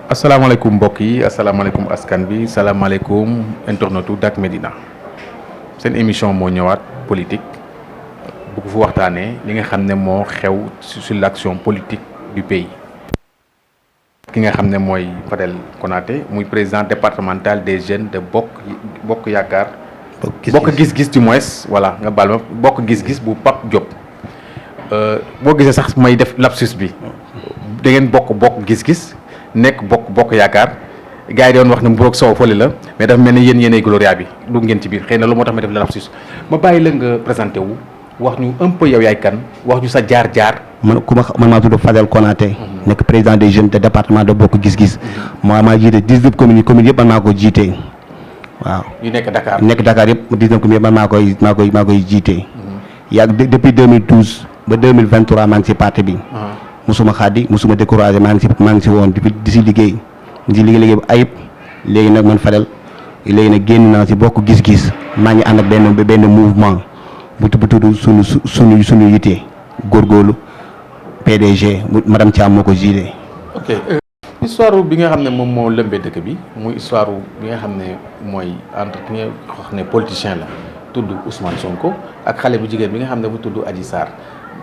asalaamaaleykum mbokk yi asalaamaaleykum askan bi salaamaaleykum internetu Dak Médina seen émission moo ñëwaat politique bu ko fu waxtaanee li nga xam ne moo xew sur l'action politique du pays. ki nga xam ne mooy Fadel Konaté muy président départemental des jeunes de Bokk Yaakaar. bokk gis-gis du moins voilà nga baal ma bokk gis-gis bu Pape Diop. boo gisee sax may def lapsus bi da ngeen bokk gis-gis. nekk bokk yaakaar gars yi doon wax ne mburoog soow fële la mais dafa mel ni yéenay gloria bi lu ngeen ci biir xëy na lu moo tax ma def la lapsus ma bàyyi la nga présenté wu wax ñu un peu yow yaay kan wax ñu sa jaar-jaar. man maa tudd Fadel Konaté. nekk président des jeunes de département de bokk gis-gis. maa jiite 19 communes yëpp man maa ko jiite waaw. yu nekk Dakar yëpp 19 communes yëpp man maa koy jiite. yàgg depuis 2012 ba 2023 maa ngi ci parti bi. musuma xaadi musuma découragé maa ngi si woon di si liggéey bu ayib léegi nag man Fadel léegi nag génn naa si bokk gis-gis maa ngi ànd ak benn mouvement bu tudd sunu yitte góorgóorlu PDG madame Thiam moo ko géré. ok histoire bi nga xam ne moom moo lëmbee dëkk bi muy histoire bi nga xam ne mooy entre ki nga wax ne politicien la tudd Ousmane Sonko ak xale bu jigéen bi nga xam ne bu tudd Adji Sarr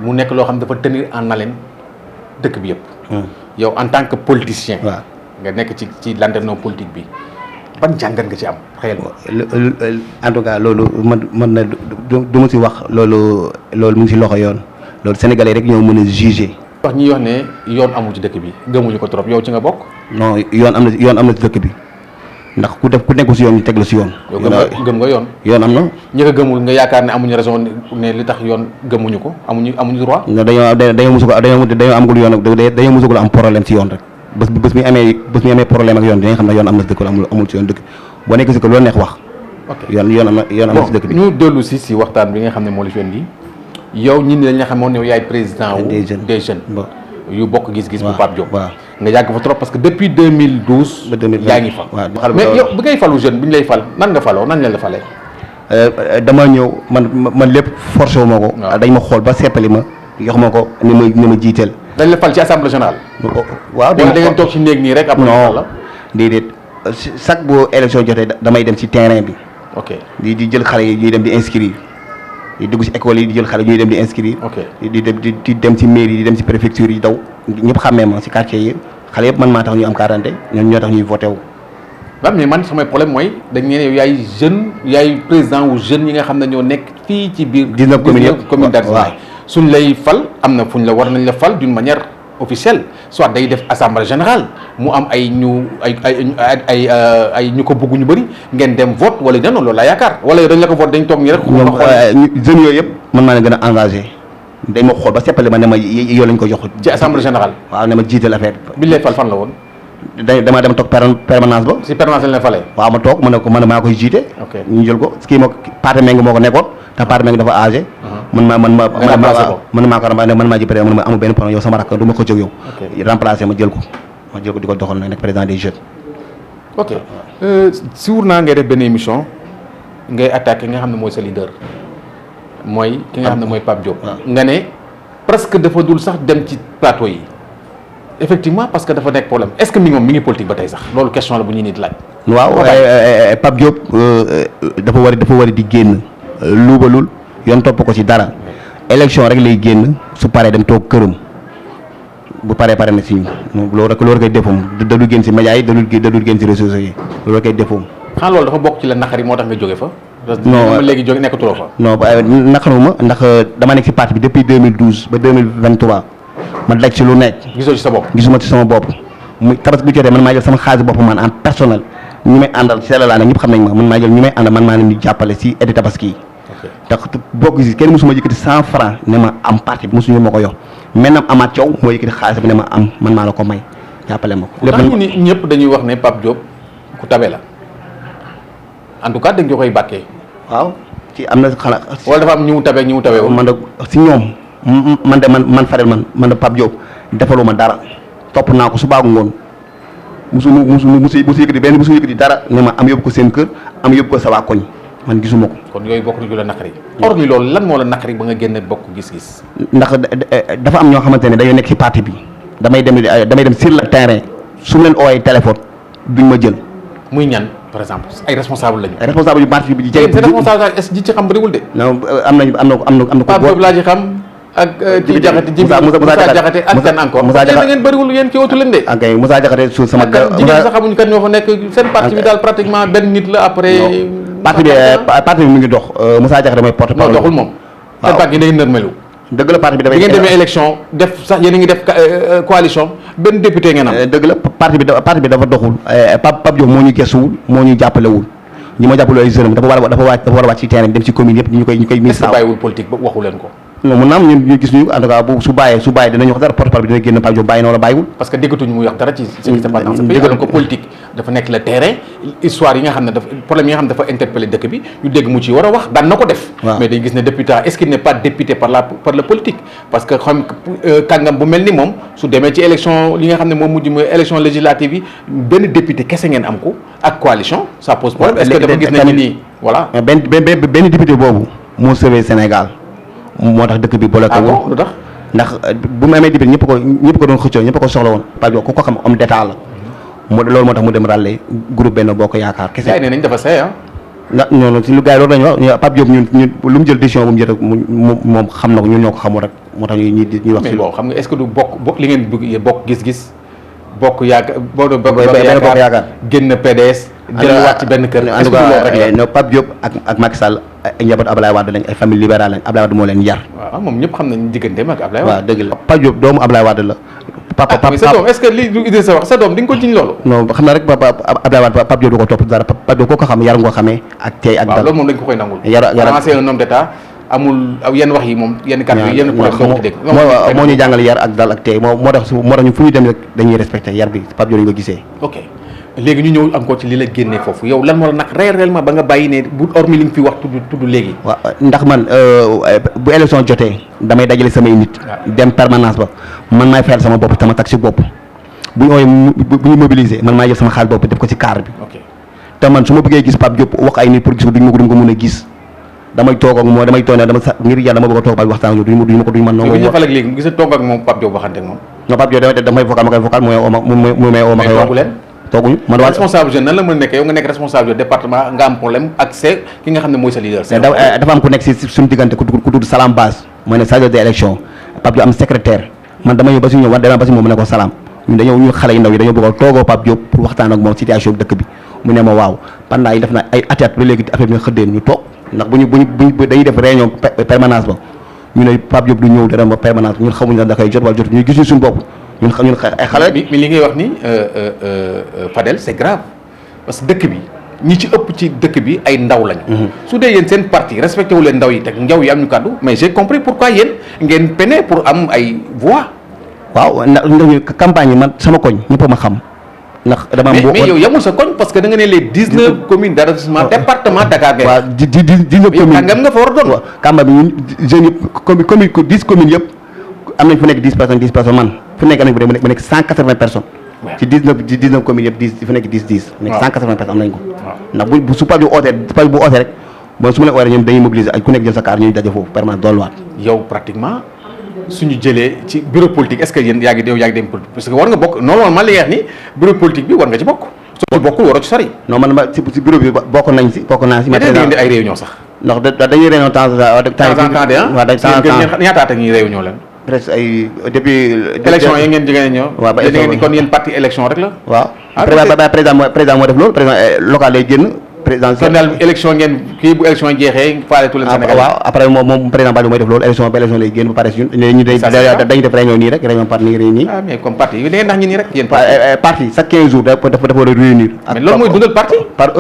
mu nekk loo xam ne dafa tenir en haleine dëkk bi yëpp. yow en tant que politicien. waaw nga nekk ci landerneau politique bi ban jàngat nga ci am xëy en tout cas loolu man na du ma si wax loolu mu ngi si loxo yoon loolu sénégalais rek ñoo mën a juger. wax ñi wax ne yoon amul ci dëkk bi gëmuñu ko trop yow ci nga bokk. non yoon am na ci dëkk bi ndax ku nekk si yoon ñu teg la si yoon. yow gëm nga yoon. yoon am na. ñi ko gëmul nga yaakaar ne amuñu raison ne li tax yoon gëmuñu ko amuñu droit. dañoo amagul yoon dañoo musagul am problème ci yoon rek bés mi amee problème ak yoon dinañ xam ne yoon am na si dëkk wala amul ci yoon dëkk boo nekk si ko loolu neex wax. ok yoon am na si dëkk bi. ñu dellu si waxtaan bi nga xam ne moo la fi indi yow ñi dañ la xamoon ne yaay président wu des jeunes yu bokk gis-gis bu Pape Diop. waaw nga yàgg fa trop parce que depuis 2012. ba 2020 yaa ngi fa. waaw mais yow bi ngay falu jeune bi ñu lay fal nan nga faloo nan la falee. dama ñëw man lépp forcé wu ma ko. dañ ma xool ba seppali ma jox ma ko ni ma jiiteel. dañ la fal ci assemblée générale. waaw da ngeen toog ci néeg nii rek. après non déedéet chaque boo élection jotee damay dem ci terrain bi. ok di jël xale yi ñuy dem di inscrire di dugg ci école yi di jël xale ñuy dem di inscrire. ok di dem ci mairie yi di dem ci préfecture yi daw ñëpp xàmmee ma ci quartier yi xale yëpp man maa tax ñu am carte ñoo tax ñuy voté wu. waaw mais man samay problème mooy dañ ne yow yaay président wu jeunes yi nga xam ne ñoo nekk fii ci biir. 19 communes yëpp commune d'arrondissement suñ lay fal am na fuñ la war nañ la fal d'une manière officielle soit day def assemblée générale mu am ay ñu ko bëgg ñu bëri ngeen dem vote wala non loolu laa yaakaar wala dañ la ko vote dañ toog nii rek. jeunes yooyu yëpp man maa leen gën a engagé dañ ma xool ba seppale ma ne ma yow lañ ko jox. ci assemblée générale. waaw ne ma jiital affaire bi lay fal fan la woon. dama dem toog permanence ba. si permanence lañ la falee. waaw ma toog man maa koy jiite. ok ñu jël ko kii moo parti meng moo ko nekkoon te parti meng dafa âgé. man maa ko man maa ji peut-être man ma amul benn problème yow sama rakk du ma ko jóg yow. remplacé ma jël ko di ko doxal nag nekk président des jeunes. ok siwur naa ngay def benn émission ngay attaqué nga xam ne mooy sa leader mooy ki nga xam ne mooy Pape Diop. nga ne presque dafa dul sax dem ci plateau yi. effectivement parce que dafa nekk problème est-ce que mi ngi politique ba tey sax loolu question la bu ñuy nit laaj. waaw Pape Diop dafa war di génn luubalul yoon topp ko ci dara élection rek lay génn su paree dem toog këram bu pare na si ñun loolu koy defoom da du génn si médias yi da du génn si réseaux sociaux yi loolu koy defoom. xanaa loolu dafa bokk ci la naqari moo tax nga jóge fa. non léegi jóge nekkatuloo fa. non naqaruma ndax dama nekk si parti bi depuis 2012 ba 2023. ma daj ci lu nekk. gisoo ci sa bopp. gisuma ci sama bopp muy tabaski bu jotee man maa jël sama xaalis bopp man en personnel ñu may àndal ci la laa ne ñëpp xam nañ ma man maa jël ñu may àndal man maa leen di jàppale si aide tabaski yi. ndax bokk si kenn mosuma yëkkati 100 francs ne ma am parti bi mosuñu ma ko yox maintenant Amath Thiaw moo yëkkati xaalis bi ne ma am man maa la ko may jàppale ma ko. lépp ñu ni ñëpp dañuy wax ne Pape Diop ku tabe la en tout cas dañ ko koy bàkkee. waaw ci am na xalaat. wala dafa am ñu mu tabe ñu mu tabewul. man de si ñoom. man Fadel man de Pape Diop defaluma dara topp naa ko suba ak ngoon musu yëkkati dara ne ma am yóbbu ko seen kër am yóbbu ko sa waa koñ man gisuma ko. kon yooyu bokk na ju la naqari. hormis loolu lan moo la naqari ba nga génne bokk gis-gis. ndax dafa am ñoo xamante ne dañoo nekk ci parti bi damay dem sur le terrain su ma leen ooyee téléphone duñ ma jël. muy ñan par exemple ay responsable lañu. ay responsable yu parti bi di jege. seen responsable est-ce que ci xam bëriwul de. non am na. Pape Diop laa ci xam. ak ci Jaxate Moussa Jaxate ak kan encore. Moussa Jaxate yéen da ngeen bëriwul yéen kii wootu leen de. ok Moussa Jaxate su sama. jigéen sax xamuñu kan ñoo fa nekk seen parti bi daal pratiquement benn nit la après. parti bi mu ngi dox Moussa Jaxate mooy porte parole. non doxul moom. waaw seen parti yi day nërmelu. dëgg la parti bi dafay. bi ngeen demee élection def sax yéen a ngi def coalition benn député ngeen am. dëgg la parti bi dafa doxul Pape Diop moo ñu gëstuwul moo ñu jàppalewul ñi ma jàppale ay jeunes dafa war a wàcc ci terrain bi dem ci commune yëpp ñu koy est-ce que bàyyiwul politique ba waxu leen ko. non mun naa am ñu gis ñu en tout cas bu su bàyyee dinañu wax dara porte-parole bi dina génn Pape Diop bàyyi noonu la bàyyiwul. parce que déggatuñu muy wax dara ci ce qui se passe dans ce pays alors que politique dafa nekk le terrain histoire yi nga xam ne dafa problème yi nga xam ne dafa interpellé dëkk bi ñu dégg mu ci war a wax daan na ko def. mais dañu gis ne depuis temps est-ce qu'il n'est pas député par le politique parce que xam kàngam bu mel ni moom su demee ci élection li nga xam ne moom mujj mooy élection législative yi benn député kese ngeen am ko ak coalition ça pose problème est-ce que dafa gis nañu nii voilà. benn député boobu moo sauvé Sénégal moo tax dëkk bi bloqué woon. lu tax ndax bu mu amee député ñëpp ko doon xëccoo ñëpp ko soxla woon Pape Diop ku ko xam homme d'état la loolu moo tax mu dem ràllee groupe Benno Bokk Yaakaar kese. gars yi nee nañ dafa seey ndax ñooñu si lu gars yi loolu la ñu wax Pape Diop ñun lu mu jël décision bu mu jël rek moom xam na ko ñun ñoo ko xamul rek moo tax ñuy wax. mais bon xam nga est-ce que du bokk li ngeen bëgg bokk gis-gis bokk yaakaar boo doon bokk yaakaar génn PDS. delluwaat ci benn kër en tout cas no Pape Diop ak Macky Sall ay njabootu Ablaye Wade lañ ay famille libérale lañ Ablaye Wade moo leen yar. waaw moom ñëpp xam nañu digganteem ak Ablaye Wade. waaw dëgg la Pape Diop doomu Ablaye Wade la. mais sa doom est-ce que li Idrissa wax sa doom di nga ko jiñ loolu. non xam na rek Ablaye Wade Pape Diop du ko topp dara Pape Diop koo ko xam yar nga ko xamee ak tey ak dal. waaw loolu moom dañ ko koy nangul. c'est un homme d'état amul yenn wax yi moom yenn kàddu yi yenn problème doo ko dégg. moo ñu jàngal yar ak dal ak tey moo tax ñu fu ñu dem rek dañuy respecté yar bi Pape Diop ñu ko gisee. ok léegi ñu ñëw encore ci li la génnee foofu yow lan moo la nag réellement ba nga bàyyi ne bu hormis li nga fi wax tudd léegi. waaw ndax man bu élection jotee damay dajale samay nit. dem permanence ba man maay fayal sama bopp sama taxi bopp bu ñu ooyee bu ñu mobiliser man maay jël sama xaalis bopp def ko ci car bi. te man su ma bëggee gis Pape Diop wax ay nit pour gis ko duñ ko mën a gis damay toog ak moom damay toog ne dama sa ngir yàlla dama bëgg a toog Pape waxtaan ak duñ man noonu. mais bu ñu xale léegi gis nga toog ak moom Pape Diop waxante ak moom. non Pape Diop damay vocal ma koy vocal mu may oo ma koy wax. tooguñu man waa responsable jeune nan la mën a nekkee yow nga nekk responsable jeune département nga am problème ak c'est ki nga xam ne mooy sa leader. dafa am ku nekk si suñu diggante ku tudd Salam Base mooy ne chargé des élections Pape Diop am secrétaire man dama ñëw ba si ñëw man dama ba si moom mu ne ko Salam ñun xale yu ndaw yi dañoo bëgg a toogoo Pape Diop pour waxtaan ak moom situation dëkk bi mu ne ma waaw pendant yi def na ay at ba léegi affaire bi nga xëddeen ñu toog ndax bu dañuy def réunion permanence ba ñu ne Pape Diop du ñëw dara ba permanence ñun xamuñu da koy jot wala jot ñu gis ñu suñu bopp ñun ay xale. mais li ngay wax ni Fadel c'est grave parce que dëkk bi ñi ci ëpp ci dëkk bi ay ndaw lañu. su dee yéen seen parti respecté wu leen ndaw yi teg ndaw yi am ñu kàddu mais j'ai compris pourquoi yéen ngeen peine pour am ay voix. waaw ndax campagne yi man sama koñ ñëpp ma xam. ndax dama am mais yow yamul sa koñ parce que da nga ne les 19 communes d'arrondissement département Dakar. waaw 19 communes kàngam nga fa war a doon. waaw campagne bi ñun jeunes yëpp commune 10 communes yëpp am nañ fu nekk 10 personnes man. fu nekk nañ ko mu nekk 180 personnes. ci 19 communes yëpp 10 fu nekk 10. mu nekk 180 personnes am nañ ko. ndax bu su Pape Diop bu ootee rek bon su ma leen ootee ñoom dañuy mobiliser ak ku nekk jël sa carte ñuy daje foofu permanence dolliwaat. yow pratiquement suñu jëlee ci bureau politique est-ce que yéen yaa ngi dem politique parce que war nga bokk normalement li nga wax ni bureau politique bi war nga ci bokk. soo bokkul waroo ci sori. non man ci bureau bi bokk naa si. mais dañuy indi ay réunion sax. ndax dañuy réunion temps ñaata at ñuy réunion leen. presque ay depuis. élection yi ngeen jigéen ñëw. waaw ba kon yéen parti élection rek la. waaw président moo def loolu président local lay génn. président kon daal élection ngeen kii bu élection jeexee faaletu leen Sénégal. waaw après moom président Badio mooy def loolu élection lay génn ba pare si ñun dañuy def réunion nii rek réunion parti nii nii. ah mais comme parti yi da ngeen nax ñi nii rek yéen parti chaque 15 jours dafa war a réunir. mais loolu mooy dundal parti. par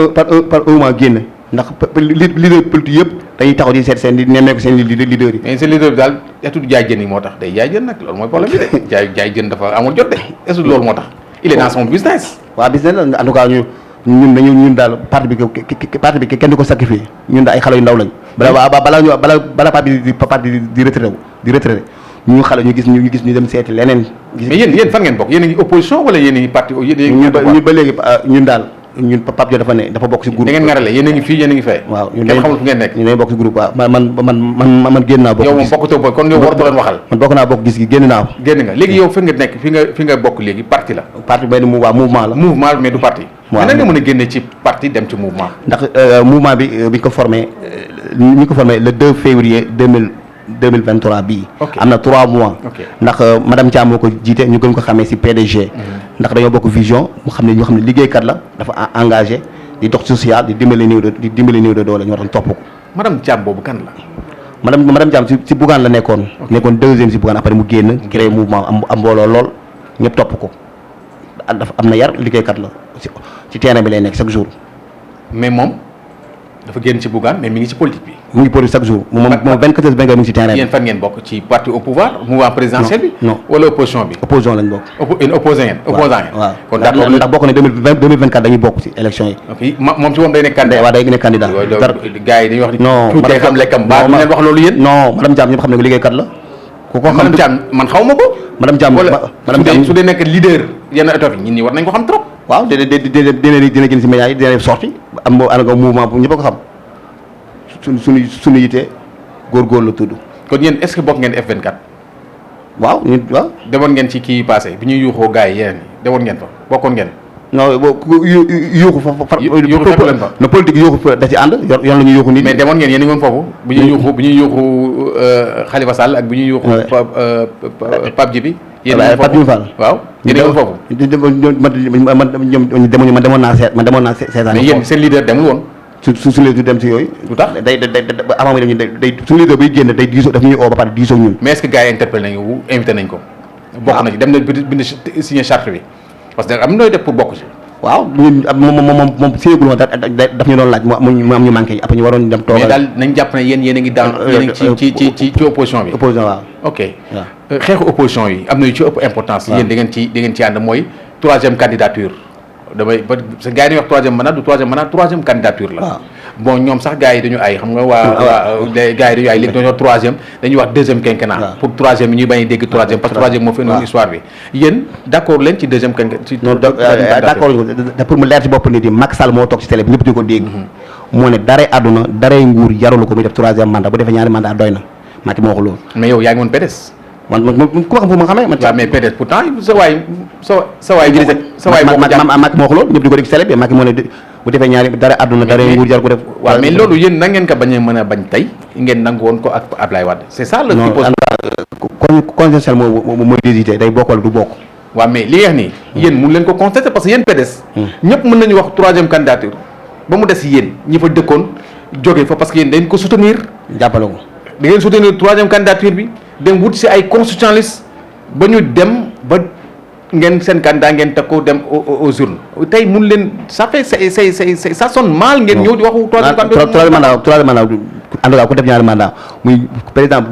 un mois génn ndax leader politique yëpp dañuy taxaw di seet seen di nemmeeku seen leader yi. mais seen leader bi daal etude jaay jën yi moo tax day jaay jën nag loolu mooy problème bi de jaay jën dafa amul jot de est-ce que loolu moo tax il est dans son business. waaw business la en tout cas ñun daal parti bi kenn du ko sacrifié ñun daal ay xale yu ndaw lañ. bala parti di retraité ñu xale ñu gis ñu dem seeti leneen. mais yéen fan ngeen bokk yéen a ngi opposition wala yéen a ngi parti ñun ba léegi ñun daal ñun Pape Diop dafa ne dafa bokk si groupe. da ngeen ngarale yéen a ngi fii yéen a ngi fee. waaw kenn xamul fu ngeen nekk. ñun dañuy bokk si groupe waaw man génn naa bokk. yow moom bokkutoo booy kon yow warutoo leen waxal. man bokk naa bokk gis gi génn naa ko. génn nga léegi yow fi nga nekk fi nga bokk léegi parti la. parti benn mouvement la. mouvement mais du parti. waaw mais nan nga mën a génne ci parti dem ci mouvement. ndax mouvement bi bi ñu ko formé le 2 février 2023 bii. am na 3 mois. ndax madame Thiam moo ko jiite ñu gën ko xamee si PDG. ndax dañoo bokk vision mu xam ne ñoo xam ne liggéeykat la dafa engagé di dox social di dimbali néew de doole ñoo tax topp ko. madame Thiam boobu kan la. madame Thiam si Bougane la nekkoon. nekkoon deuxième si Bougane après mu génn créé mouvement am mbooloo lool ñëpp topp ko dafa am na yar liggéeykat la ci terrain bi lay nekk chaque jour. mais moom dafa génn ci Bougane mais mi ngi ci politique bi. mu ngi politique chaque jour. moom 24 heures 24 mu ngi ci terrain bi. yéen fan ngeen bokk ci parti au pouvoir mouvement présidentiel bi. non wala opposition bi. opposition lañ bokk. opposant ngeen. waaw kon d'accord ndax bokk na 2024 dañuy bokk ci élection yi. ok moom ci moom day nekk candidat. waaw day nekk candidat. gars yi dañuy wax ni. non tuutee xam lekkam baax ngeen wax loolu yéen. non madame Thiam ñëpp xam ne ko liggéeykat la. ku ko xam madame Thiam man xaw ma ko. madame Thiam su dee nekk leader yenn état yi ñi war nañ ko xam trop. waaw dina génn si médias yi dina def sorti am mouvement bu ñëpp a ko xam suñu yitee góorgóorlu la tudd. kon yéen est-ce que bokk ngeen F24. waaw ñun waaw. demoon ngeen ci kii passé bi ñuy yuuxoo gars yi yeneen yi demoon ngeen fa bokkoon ngeen. non yuuxu fa. yuuxu fekk leen fa. no politique yuuxu fa da ci ànd yoon la ñuy yuuxu nit. mais demoon ngeen yéen a ngi woon foofu. bu ñuy yuuxu Khalifa Sall ak bu ñuy yuuxu. Pape Djibi. yéen a ngi Pape Djibi Fall waaw yéen a ngi foofu. man demoon naa seetaan. mais yéen seen leader demul woon. su leader dem si yooyu. lu tax day avant muy dem day suñu leader buy génn day diisoo daf ñuy oo ba pare diisoo ñun. mais est-ce que gars yi interpellé nañu wu invité nañ ko. bokk na ci dem na bind signé charte bi parce que am nooy def pour bokk ci. waaw ñun moom séegul woon daf ñu doon laaj mu am ñu manqué après ñu waroon dem toogal. mais daal nañ jàpp ne yéen a ngi dans yéen a ngi ci opposition bi. opposition waaw. ok xeexu opposition yi am na yu ci ëpp importance. yéen da ngeen ci ànd mooy 3e candidature. damay ba parce que gars yi dañuy wax 3e mandat du 3e mandat 3e candidature la. waaw bon ñoom sax gars yi dañu ay xam nga waa gars yi dañu ay léegi dañoo wax 3e dañuy wax 2e quinquennat. pour 3e yi ñuy bañ a dégg 3e parce que 3e moo fi indi histoire bi. yéen d'accord leen ci 2e quinquennat. ci non d'accord pour mu leer ci bopp nit yi Macky Sall moo toog ci télé bi ñëpp di ko dégg. moo ne daray àdduna daray nguur jarul ko muy def 3e mandat bu defee ñaari mandat doy na Macky moo wax loolu. mais yow yaa ngi woon PDS. man ku ma xam fu ma xamee. waaw mais PDS pourtant sa waay Macky moo wax loolu ñëpp di ko dégg ci télé bi Macky moo ne bu defee ñaari dara àdduna dara nguur jar ko def. waaw mais loolu yéen na ngeen ko bañ a mën a bañ tey ngeen nangu woon ko ak Ablaye Wade c'est ça le consensuel mooy hésité day bokk wala du bokk. waaw mais li nga wax nii yéen mun leen ko constater parce que yéen PDS ñëpp mën nañu wax 3e candidature ba mu des yéen ñi fa dëkkoon jóge fa parce que yéen dañ ko soutenir jàppale ko da ngeen soutenir 3e candidature bi dem wut si ay constitutionnalistes ba ñu dem ba ngeen seen candidat ngeen teg ko dem aux urnes tey mun leen ça fait ça sonne mal ngeen ñëw di waxu 3e mandat en tout cas ku def ñaari mandat muy président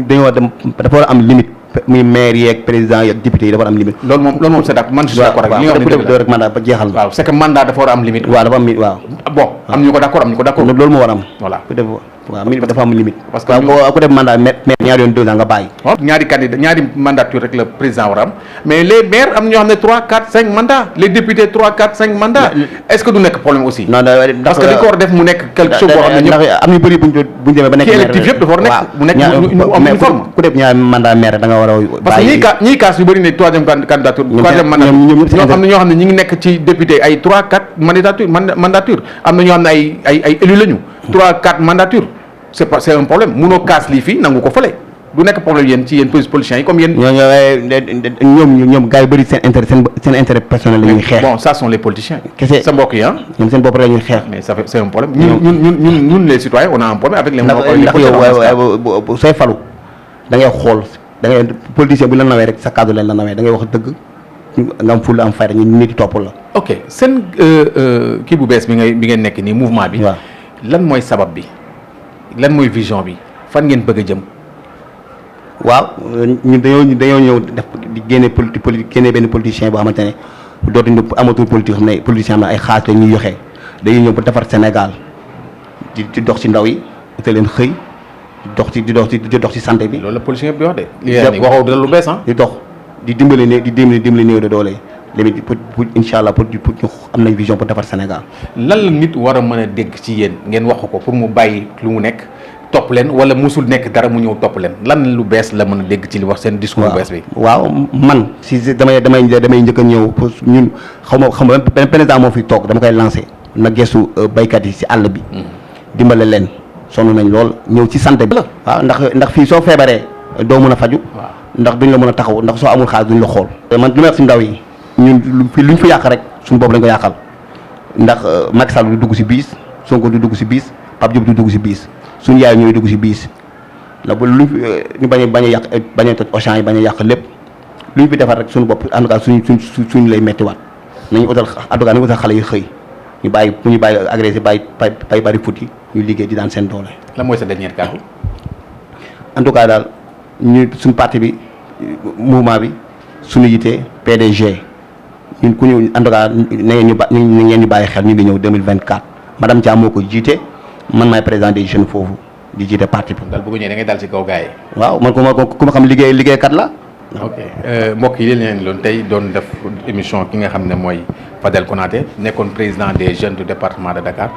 dañoo dem dafa war a am limite muy maire yeeg président yeeg député yi dafa war a am limite. loolu moom c'est d'accord man je suis d'accord ak li nga wax ni dëgg la rek mandat ba jeexal na. waaw c'est que mandat dafa war a am limite. waaw dafa am waaw. bon am ñu ko d'accord am ñu ko d'accord. loolu moo war a am. voilà ku def waaw dafa am limite. parce que ku def mandat mais ñaari yoon 2 ans nga bàyyi. waaw ñaari mandature rek la président war a am mais les maires am na ñoo xam ne 3 4 5 mandats les députés 3 4 5 mandats est-ce que du nekk problème aussi. non parce que dañ ko war a def mu nekk quelque chose boo xam ne ñëpp am ñu bëri buñ demee ba nekk ci électif yëpp dafa war a nekk mu nekk ñu am uniforme. ku def ñaari mandat maire da nga war a parce que ñii kaas yu bëri ne 3e candidature 3e mandat ñoo xam ne ñi ngi nekk ci député ay 3 4 mandature am na ñoo xam ne ay élus lañu 3 4 mandature c'est un problème munoo kaas lii fii nangu ko fële du nekk problème yéen ci yéen politiciens yi comme yéen. ñoom gars yi bëri seen intérêt personnel la ñuy xeex. bon ça sont les politiciens. kese sa mbokk yi ñoom seen bopp rek la ñuy xeex. mais ça fait c'est un problème ñun les citoyens on a un problème avec les. ndax yow sooy falu da ngay xool da ngay politicien bu la nawee rek sa cadre leen la nawee da ngay wax dëgg nga am fulla am fayda ñu nit topp la. ok seen kii bu bees bi ngeen nekk nii mouvement bi. waaw lan mooy sabab bi lan mooy vision bi fan ngeen bëgg a jëm. waaw ñun dañoo ñëw def di génne politique génne benn politicien boo xamante ne dootuñu amatul politique xam ne politicien am na ay xaalis la ñuy joxe dañuy ñëw ba defar Sénégal di dox ci ndaw yi te leen xëy di dox ci santé bi. loolu la politicien bi wax de. li waxoo dara lu bees di dox di dimbali néew de doole léegi pour incha allah pour ñu am nañ vision pour defar Sénégal. lan la nit war a mën a dégg ci yéen ngeen wax ko pour mu bàyyi lu mu nekk topp leen wala musul nekk dara mu ñëw topp leen lan lu bees la mën a dégg ci li wax seen discours bu bees bi. waaw man si damay njëkk a ñëw pour ñun xam nga benn président moo fi toog dama koy lancé na gestu baykat yi si àll bi. dimbale leen sonn nañ lool ñëw ci santé bi la. waaw ndax fii soo feebaree doo mën a faju. ndax duñ la mën a taxaw ndax soo amul xaalis duñ la xool. man li may wax si ndaw yi ñun fii luñ fa yàq rek suñu bopp lañ ko yàqal ndax Macky Sall du dugg si biis Sonko du dugg si biis Pape Diop du dugg si biis suñu yaay ñooy dugg si biis ndax ba luñ ñu bañ a yàq bañ a toj Auchan yi bañ a yàq lépp luñ fi defar rek suñu bopp en tout cas suñu lay méttiwaat nañu utal en tout cas nañu utal xale yu xëy ñu bàyyi agressé bàyyi bari foot yi ñu liggéey di daan seen doole. lan mooy sa dernier kàddu. en tout cas daal ñu suñu parti bi mouvement bi suñu yitee PDG ñun ku ñu en tout cas na ngeen ñu bàyyi xel ñu ngi ñëw 2024 madame Thiam moo ko jiite man maay président des jeunes foofu di jiite parti bi. daal bu ko ñëwee da ngay dal ci kaw gars yi. waaw man ku ma xam liggéeykat la. ok mbokk yi leen loon tey doon def émission ki nga xam ne mooy Fadel Konaté nekkoon président des jeunes du département de Dakar.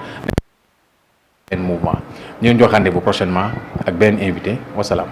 benn mouvement ñu leen jox rendez-vous prochainement ak benn invité wasalaam.